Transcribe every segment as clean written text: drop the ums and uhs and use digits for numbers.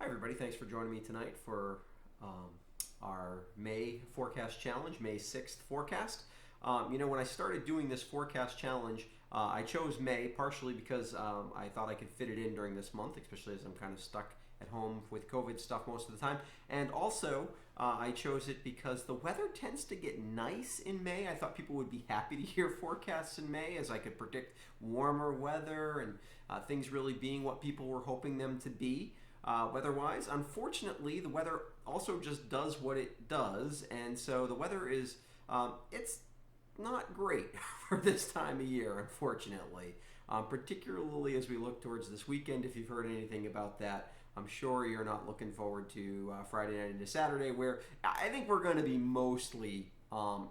everybody. Thanks for joining me tonight for our May forecast challenge, May 6th forecast. When I started doing this forecast challenge, I chose May partially because I thought I could fit it in during this month, especially as I'm kind of stuck at home with COVID stuff most of the time. And also, I chose it because the weather tends to get nice in May. I thought people would be happy to hear forecasts in May, as I could predict warmer weather and things really being what people were hoping them to be. Weather-wise, unfortunately, the weather also just does what it does, and so the weather is, it's not great for this time of year, unfortunately, particularly as we look towards this weekend. If you've heard anything about that, I'm sure you're not looking forward to Friday night into Saturday, where I think we're going to be mostly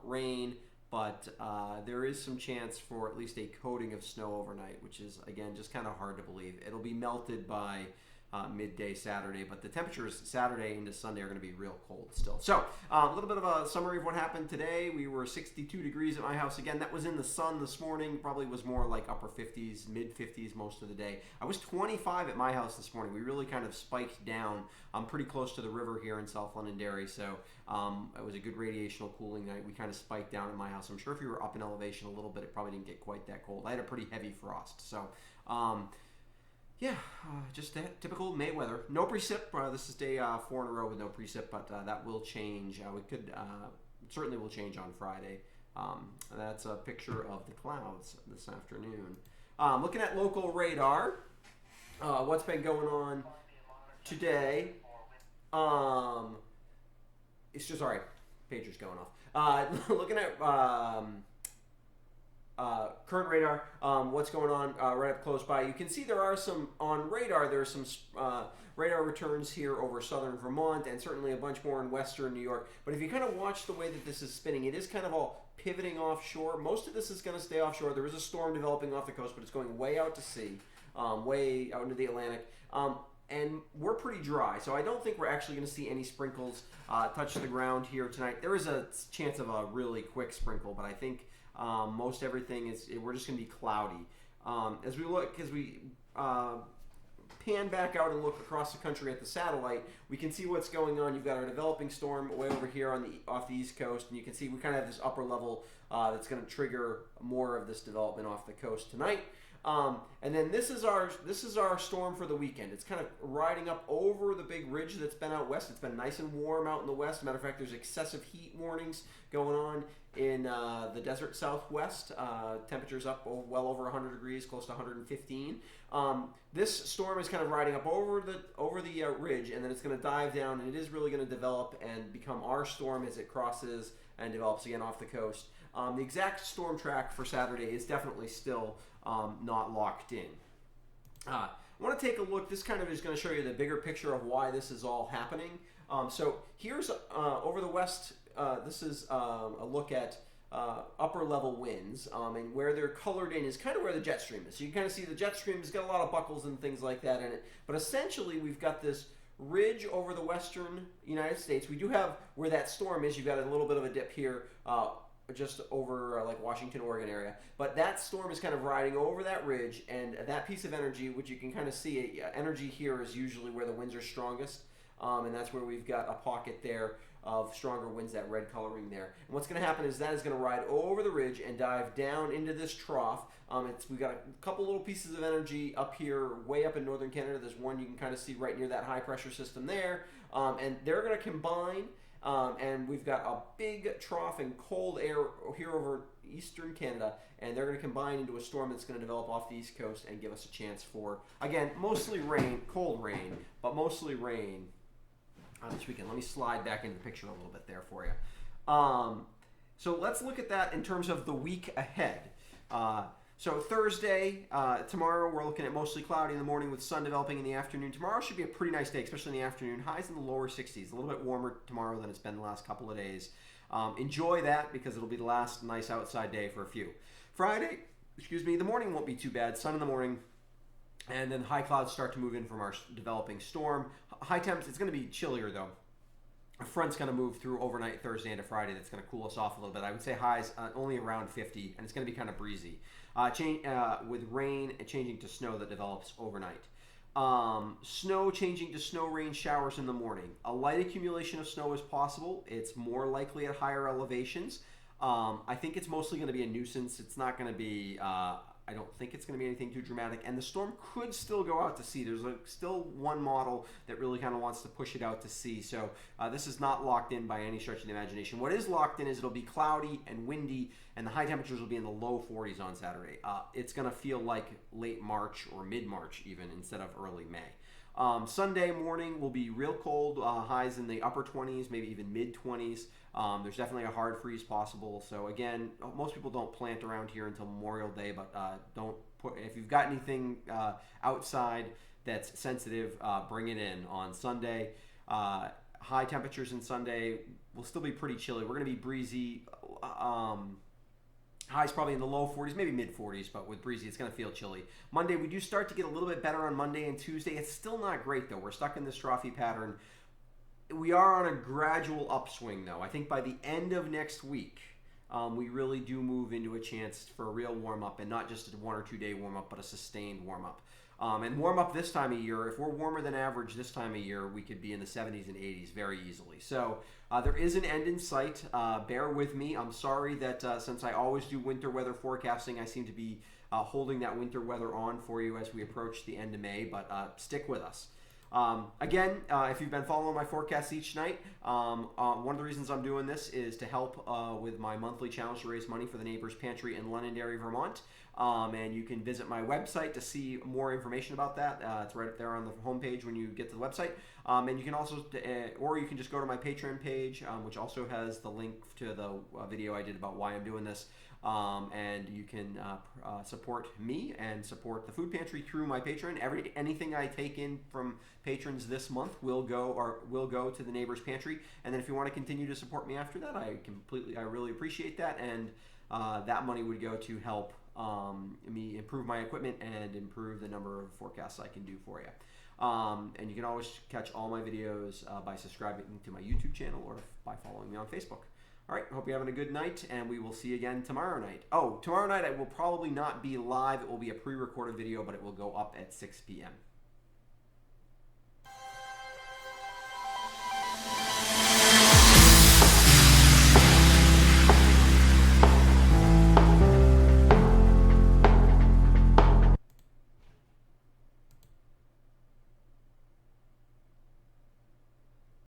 rain, but there is some chance for at least a coating of snow overnight, which is, again, just kind of hard to believe. It'll be melted by midday Saturday, but the temperatures Saturday into Sunday are going to be real cold still. So a little bit of a summary of what happened today. We were 62 degrees at my house. Again, that was in the sun this morning. Probably was more like upper 50s, mid 50s most of the day. I was 25 at my house this morning. We really kind of spiked down. I'm pretty close to the river here in South Londonderry, so it was a good radiational cooling night. We kind of spiked down at my house. I'm sure if you were up in elevation a little bit, it probably didn't get quite that cold. I had a pretty heavy frost, so just that typical May weather. No precip. This is day 4 in a row with no precip, but that will change. We could certainly will change on Friday. That's a picture of the clouds this afternoon. Looking at local radar, what's been going on today? It's just sorry, pager's going off. Looking at current radar, what's going on right up close by. You can see there are some, on radar, there are some radar returns here over southern Vermont and certainly a bunch more in western New York. But if you kind of watch the way that this is spinning, it is kind of all pivoting offshore. Most of this is going to stay offshore. There is a storm developing off the coast, but it's going way out to sea, way out into the Atlantic. And we're pretty dry, so I don't think we're actually going to see any sprinkles touch the ground here tonight. There is a chance of a really quick sprinkle, but I think most everything is, we're just going to be cloudy. As we pan back out and look across the country at the satellite, we can see what's going on. You've got our developing storm way over here off the East Coast, and you can see we kind of have this upper level that's going to trigger more of this development off the coast tonight. And then this is our storm for the weekend. It's kind of riding up over the big ridge that's been out west. It's been nice and warm out in the west. Matter of fact, there's excessive heat warnings going on in the desert southwest. Temperatures up well over 100 degrees, close to 115. This storm is kind of riding up over the ridge, and then it's going to dive down, and it is really going to develop and become our storm as it crosses and develops again off the coast. The exact storm track for Saturday is definitely still not locked in. I want to take a look. This kind of is going to show you the bigger picture of why this is all happening. So here's over the west. This is a look at upper level winds, and where they're colored in is kind of where the jet stream is. So you can kind of see the jet stream has got a lot of buckles and things like that in it. But essentially, we've got this ridge over the western United States. We do have where that storm is. You've got a little bit of a dip here. Just over like Washington, Oregon area. But that storm is kind of riding over that ridge, and that piece of energy, which you can kind of see, energy here is usually where the winds are strongest, and that's where we've got a pocket there of stronger winds, that red coloring there. And what's going to happen is that is going to ride over the ridge and dive down into this trough. We've got a couple little pieces of energy up here, way up in northern Canada. There's one you can kind of see right near that high pressure system there, and they're going to combine. And we've got a big trough and cold air here over eastern Canada, and they're going to combine into a storm that's going to develop off the east coast and give us a chance for, again, mostly rain, cold rain, but mostly rain this weekend. Let me slide back into the picture a little bit there for you. So let's look at that in terms of the week ahead. So Thursday, tomorrow, we're looking at mostly cloudy in the morning with sun developing in the afternoon. Tomorrow should be a pretty nice day, especially in the afternoon. Highs in the lower 60s, a little bit warmer tomorrow than it's been the last couple of days. Enjoy that because it'll be the last nice outside day for a few. Friday, the morning won't be too bad. Sun in the morning, and then high clouds start to move in from our developing storm. High temps, it's going to be chillier though. A front's going to move through overnight Thursday into Friday. That's going to cool us off a little bit. I would say highs only around 50, and it's going to be kind of breezy. With rain changing to snow that develops overnight. Snow changing to snow rain showers in the morning. A light accumulation of snow is possible. It's more likely at higher elevations. I think it's mostly going to be a nuisance. It's not going to be, I don't think it's going to be anything too dramatic. And the storm could still go out to sea. There's still one model that really kind of wants to push it out to sea. So this is not locked in by any stretch of the imagination. What is locked in is it'll be cloudy and windy, and the high temperatures will be in the low 40s on Saturday. It's going to feel like late March or mid-March even instead of early May. Sunday morning will be real cold, highs in the upper 20s, maybe even mid-20s. There's definitely a hard freeze possible. So again, most people don't plant around here until Memorial Day, but if you've got anything outside that's sensitive, bring it in on Sunday. High temperatures in Sunday will still be pretty chilly. We're going to be breezy. Highs probably in the low 40s, maybe mid 40s, but with breezy, it's going to feel chilly. Monday, we do start to get a little bit better on Monday and Tuesday. It's still not great, though. We're stuck in this trophy pattern. We are on a gradual upswing, though. I think by the end of next week, we really do move into a chance for a real warm-up, and not just a 1 or 2 day warm-up, but a sustained warm-up. And warm-up this time of year, if we're warmer than average this time of year, we could be in the 70s and 80s very easily. So there is an end in sight. Bear with me. I'm sorry that since I always do winter weather forecasting, I seem to be holding that winter weather on for you as we approach the end of May, but stick with us. Again, if you've been following my forecasts each night, one of the reasons I'm doing this is to help with my monthly challenge to raise money for the Neighbors Pantry in Londonderry, Vermont. And you can visit my website to see more information about that. It's right up there on the homepage when you get to the website. And you can also, or you can just go to my Patreon page, which also has the link to the video I did about why I'm doing this. And you can support me and support the food pantry through my Patreon. Anything I take in from patrons this month will go to the Neighbors Pantry. And then if you want to continue to support me after that, I really appreciate that. And that money would go to help me improve my equipment and improve the number of forecasts I can do for you. And you can always catch all my videos by subscribing to my YouTube channel or by following me on Facebook. All right, hope you're having a good night, and we will see you again tomorrow night. Oh, tomorrow night I will probably not be live. It will be a pre-recorded video, but it will go up at 6 p.m.